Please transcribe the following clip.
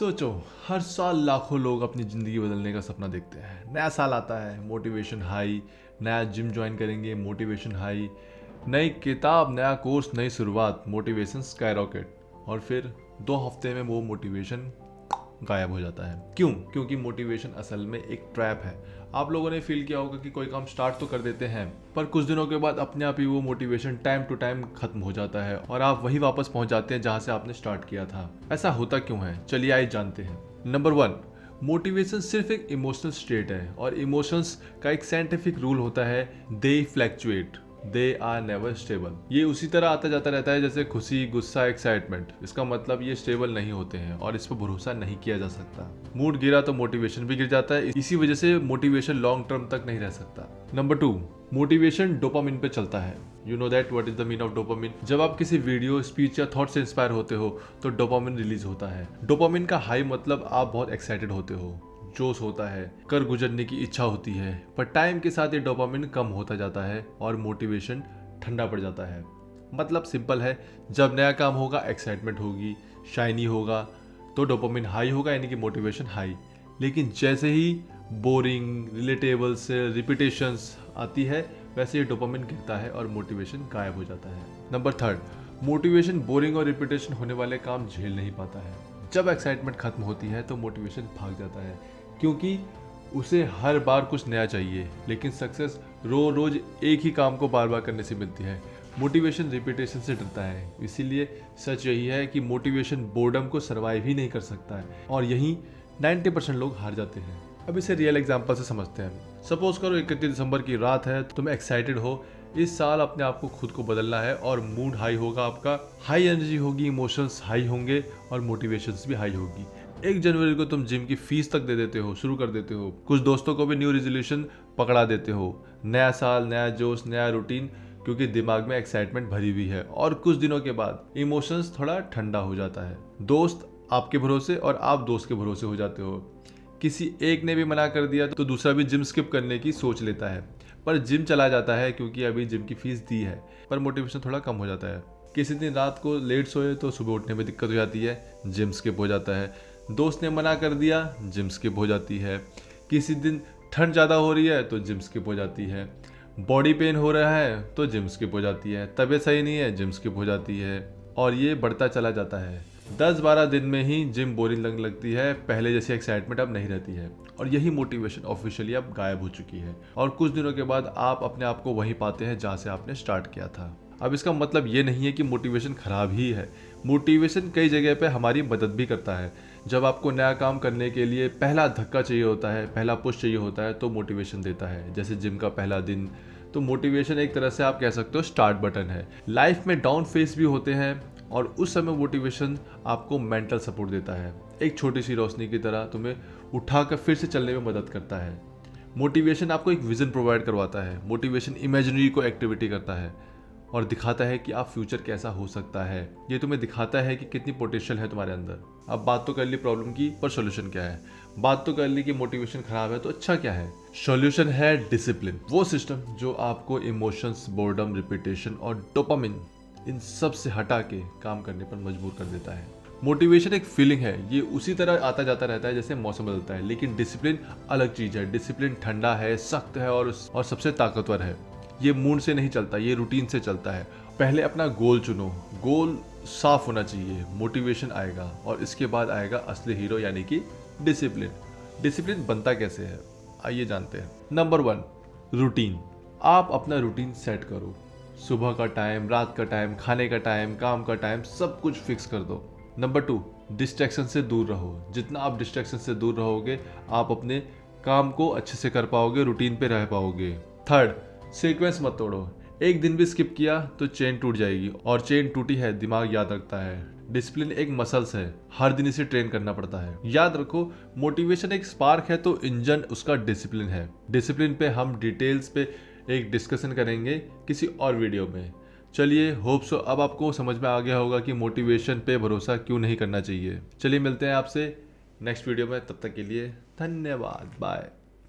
सोचो, हर साल लाखों लोग अपनी ज़िंदगी बदलने का सपना देखते हैं। नया साल आता है, मोटिवेशन हाई, नया जिम ज्वाइन करेंगे, मोटिवेशन हाई, नई किताब, नया कोर्स, नई शुरुआत, मोटिवेशन स्काई रॉकेट। और फिर 2 हफ्ते में वो मोटिवेशन गायब हो जाता है। क्यों? क्योंकि मोटिवेशन असल में एक ट्रैप है। आप लोगों ने फील किया होगा कि कोई काम स्टार्ट तो कर देते हैं, पर कुछ दिनों के बाद अपने आप ही वो मोटिवेशन टाइम टू टाइम खत्म हो जाता है और आप वही वापस पहुंच जाते हैं जहां से आपने स्टार्ट किया था। ऐसा होता क्यों है? चलिए आइए जानते हैं। नंबर 1, मोटिवेशन सिर्फ एक इमोशनल स्टेट है और इमोशंस का एक साइंटिफिक रूल होता है, they fluctuate, they are never stable. ये उसी तरह आता जाता रहता है जैसे खुशी, गुस्सा, एक्साइटमेंट। इसका मतलब ये स्टेबल नहीं होते हैं और इस पर भरोसा नहीं किया जा सकता। मूड गिरा तो मोटिवेशन भी गिर जाता है, इसी वजह से मोटिवेशन लॉन्ग टर्म तक नहीं रह सकता। नंबर 2, मोटिवेशन डोपामिन पे चलता है। You know that what is the mean of dopamine? जब आप किसी वीडियो, स्पीच या थॉट से इंस्पायर होते हो तो डोपामिन रिलीज होता है। डोपामिन का हाई मतलब आप बहुत एक्साइटेड होते हो, जोश होता है, कर गुजरने की इच्छा होती है। पर टाइम के साथ ये डोपामिन कम होता जाता है और मोटिवेशन ठंडा पड़ जाता है। मतलब सिंपल है, जब नया काम होगा एक्साइटमेंट होगी, शाइनी होगा तो डोपामिन हाई होगा, यानी कि मोटिवेशन हाई। लेकिन जैसे ही बोरिंग, रिलेटेबल्स, रिपीटेशंस आती है वैसे ये डोपामिन गिरता है और मोटिवेशन गायब हो जाता है। नंबर 3, मोटिवेशन बोरिंग और रिपीटेशन होने वाले काम झेल नहीं पाता है। जब एक्साइटमेंट खत्म होती है तो मोटिवेशन भाग जाता है, क्योंकि उसे हर बार कुछ नया चाहिए। लेकिन सक्सेस रोज एक ही काम को बार बार करने से मिलती है। मोटिवेशन रिपीटेशन से डरता है। इसीलिए सच यही है कि मोटिवेशन बोर्डम को सर्वाइव ही नहीं कर सकता है और यहीं 90% लोग हार जाते हैं। अब इसे रियल एग्जांपल से समझते हैं। सपोज करो 31 दिसंबर की रात है, तुम एक्साइटेड हो, इस साल अपने आप को खुद को बदलना है और मूड हाई होगा, आपका हाई एनर्जी होगी, इमोशंस हाई होंगे और मोटिवेशंस भी हाई होगी। 1 जनवरी को तुम जिम की फीस तक दे देते हो, शुरू कर देते हो। कुछ दोस्तों को भी न्यू रेजोल्यूशन पकड़ा देते हो। नया साल, नया जोश, नया रूटीन, क्योंकि दिमाग में एक्साइटमेंट भरी हुई है। और कुछ दिनों के बाद इमोशंस थोड़ा ठंडा हो जाता है। दोस्त आपके भरोसे और आप दोस्त के भरोसे हो जाते हो। किसी एक ने भी मना कर दिया तो दूसरा भी जिम स्किप करने की सोच लेता है, पर जिम चला जाता है क्योंकि अभी जिम की फीस दी है। पर मोटिवेशन थोड़ा कम हो जाता है। किसी दिन रात को लेट सोए तो सुबह उठने में दिक्कत हो जाती है, जिम स्किप हो जाता है। दोस्त ने मना कर दिया, जिम स्किप हो जाती है। किसी दिन ठंड ज़्यादा हो रही है तो जिम स्किप हो जाती है। बॉडी पेन हो रहा है तो जिम स्किप हो जाती है। तबीयत सही नहीं है, जिम स्किप हो जाती है। और ये बढ़ता चला जाता है। 10-12 दिन में ही जिम बोरिंग लगने लगती है, पहले जैसी एक्साइटमेंट अब नहीं रहती है और यही मोटिवेशन ऑफिशियली अब गायब हो चुकी है। और कुछ दिनों के बाद आप अपने आप को वहीं पाते हैं जहाँ से आपने स्टार्ट किया था। अब इसका मतलब ये नहीं है कि मोटिवेशन खराब ही है। मोटिवेशन कई जगह पे हमारी मदद भी करता है। जब आपको नया काम करने के लिए पहला धक्का चाहिए होता है, पहला पुश चाहिए होता है, तो मोटिवेशन देता है। जैसे जिम का पहला दिन, तो मोटिवेशन एक तरह से आप कह सकते हो स्टार्ट बटन है। लाइफ में डाउन फेस भी होते हैं और उस समय मोटिवेशन आपको मेंटल सपोर्ट देता है। एक छोटी सी रोशनी की तरह तुम्हें उठाकर फिर से चलने में मदद करता है। मोटिवेशन आपको एक विजन प्रोवाइड करवाता है। मोटिवेशन इमेजिनरी को एक्टिविटी करता है और दिखाता है कि आप फ्यूचर कैसा हो सकता है। ये तुम्हें दिखाता है कि कितनी पोटेंशियल है तुम्हारे अंदर। अब बात तो कर ली प्रॉब्लम की, पर सॉल्यूशन क्या है? बात तो कर ली कि मोटिवेशन खराब है तो अच्छा क्या है? सॉल्यूशन है डिसिप्लिन, वो सिस्टम जो आपको इमोशंस, बोर्डम, रिपीटेशन और डोपामिन इन सब से हटा के काम करने पर मजबूर कर देता है। मोटिवेशन एक फीलिंग है, ये उसी तरह आता जाता रहता है जैसे मौसम बदलता है। लेकिन डिसिप्लिन अलग चीज है। डिसिप्लिन ठंडा है, सख्त है और सबसे ताकतवर है। ये मूड से नहीं चलता, ये रूटीन से चलता है। पहले अपना गोल चुनो, गोल साफ होना चाहिए, मोटिवेशन आएगा और इसके बाद आएगा असली हीरो, यानी कि डिसिप्लिन। डिसिप्लिन बनता कैसे है, आइए जानते हैं। Number 1, routine. आप अपना रूटीन सेट करो। सुबह का टाइम, रात का टाइम, खाने का टाइम, काम का टाइम, सब कुछ फिक्स कर दो। नंबर 2, डिस्ट्रैक्शन से दूर रहो। जितना आप डिस्ट्रैक्शन से दूर रहोगे, आप अपने काम को अच्छे से कर पाओगे, रूटीन पे रह पाओगे। 3rd, सीक्वेंस मत तोड़ो। एक दिन भी स्किप किया तो चेन टूट जाएगी और चेन टूटी है दिमाग याद रखता है। डिसिप्लिन एक मसल्स है, हर दिन इसे ट्रेन करना पड़ता है। याद रखो, मोटिवेशन एक स्पार्क है तो इंजन उसका डिसिप्लिन है। डिसिप्लिन पे हम डिटेल्स पे एक डिस्कशन करेंगे किसी और वीडियो में। चलिए, होप सो अब आपको समझ में आ गया होगा कि मोटिवेशन पे भरोसा क्यों नहीं करना चाहिए। चलिए मिलते हैं आपसे नेक्स्ट वीडियो में, तब तक के लिए धन्यवाद, बाय।